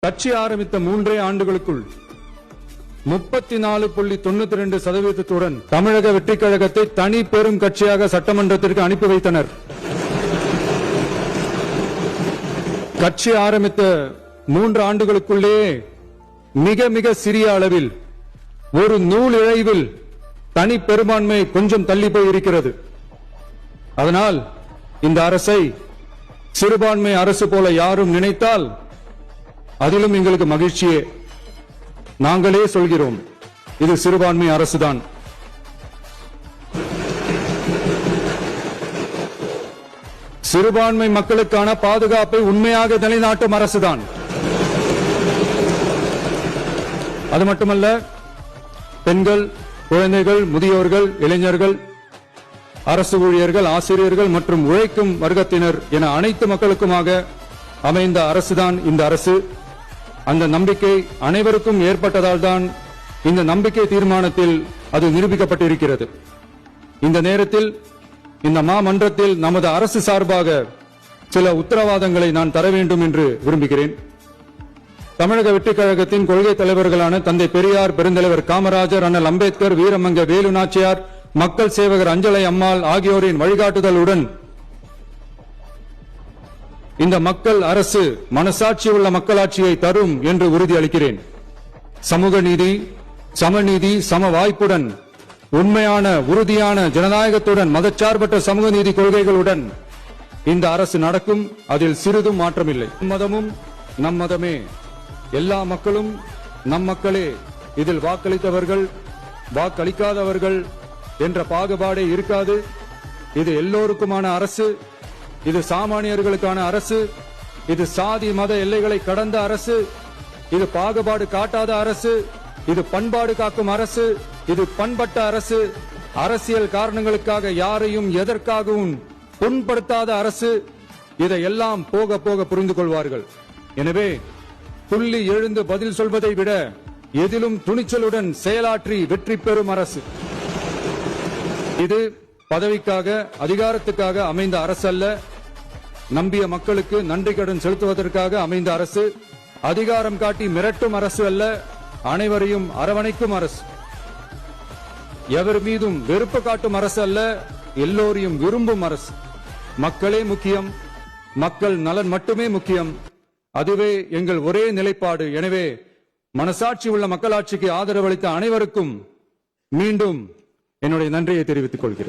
கட்சி ஆரம்பித்த 3 ஆண்டுகளுக்குள் 34.92% தமிழக வெற்றிக் கழகத்தை தனி பெரும் கட்சியாக சட்டமன்றத்திற்கு அனுப்பி வைத்தனர். கட்சி ஆரம்பித்த 3 ஆண்டுகளுக்குள்ளேயே மிக மிக சிறிய அளவில் ஒரு நூல் இழைவில் தனி பெரும்பான்மை கொஞ்சம் தள்ளி போய் இருக்கிறது. அதனால் இந்த அரசை சிறுபான்மை அரசு போல யாரும் நினைத்தால் அதிலும் எங்களுக்கு மகிழ்ச்சியே. நாங்களே சொல்கிறோம், இது சிறுபான்மை அரசுதான். சிறுபான்மை மக்களுக்கான பாதுகாப்பை உண்மையாக நிலைநாட்டும் அரசுதான். அது மட்டுமல்ல, பெண்கள், குழந்தைகள், முதியோர்கள், இளைஞர்கள், அரசு ஊழியர்கள், ஆசிரியர்கள் மற்றும் உழைக்கும் வர்க்கத்தினர் என அனைத்து மக்களுக்குமாக அமைந்த அரசுதான் இந்த அரசு. அந்த நம்பிக்கை அனைவருக்கும் ஏற்பட்டதால் தான் இந்த நம்பிக்கை தீர்மானத்தில் அது நிரூபிக்கப்பட்டிருக்கிறது. இந்த நேரத்தில் இந்த மாமன்றத்தில் நமது அரசு சார்பாக சில உத்தரவாதங்களை நான் தர வேண்டும் என்று விரும்புகிறேன். தமிழக வெற்றிக் கழகத்தின் கொள்கை தலைவர்களான தந்தை பெரியார், பெருந்தலைவர் காமராஜர், அண்ணல் அம்பேத்கர், வீரமங்க வேலு நாச்சியார், மக்கள் சேவகர் அஞ்சலை அம்மாள் ஆகியோரின் வழிகாட்டுதலுடன் இந்த மக்கள் அரசு மனசாட்சி உள்ள மக்களாட்சியை தரும் என்று உறுதியளிக்கிறேன். சமூக நீதி, சமநீதி, சம வாய்ப்புடன், உண்மையான உறுதியான ஜனநாயகத்துடன், மதச்சார்பற்ற சமூக நீதி கொள்கைகளுடன் இந்த அரசு நடக்கும். அதில் சிறிதும் மாற்றமில்லை. மதமும் நம் மதமே, எல்லா மக்களும் நம் மக்களே, இதில் வாக்களித்தவர்கள் வாக்களிக்காதவர்கள் என்ற பாகுபாடே இருக்காது. இது எல்லோருக்குமான அரசு. இது சாமானியர்களுக்கான அரசு. இது சாதி மத எல்லைகளை கடந்த அரசு. இது பாகுபாடு காட்டாத அரசு. இது பண்பாடு காக்கும் அரசு. இது பண்பட்ட அரசு. அரசியல் காரணங்களுக்காக யாரையும் எதற்காகவும் புண்படுத்தாத அரசு. இதையெல்லாம் போக போக புரிந்து கொள்வார்கள். எனவே துள்ளி எழுந்து பதில் சொல்வதை விட எதிலும் துணிச்சலுடன் செயலாற்றி வெற்றி பெறும் அரசு இது. பதவிக்காக, அதிகாரத்துக்காக அமைந்த அரசு அல்ல. நம்பிய மக்களுக்கு நன்றி கடன் செலுத்துவதற்காக அமைந்த அரசு. அதிகாரம் காட்டி மிரட்டும் அரசு அல்ல, அனைவரையும் அரவணைக்கும் அரசு. எவர் மீதும் வெறுப்பு காட்டும் அரசு அல்ல, எல்லோரையும் விரும்பும் அரசு. மக்களே முக்கியம், மக்கள் நலன் மட்டுமே முக்கியம். அதுவே எங்கள் ஒரே நிலைப்பாடு. எனவே மனசாட்சி உள்ள மக்களாட்சிக்கு ஆதரவளித்த அனைவருக்கும் மீண்டும் என்னுடைய நன்றியை தெரிவித்துக் கொள்கிறேன்.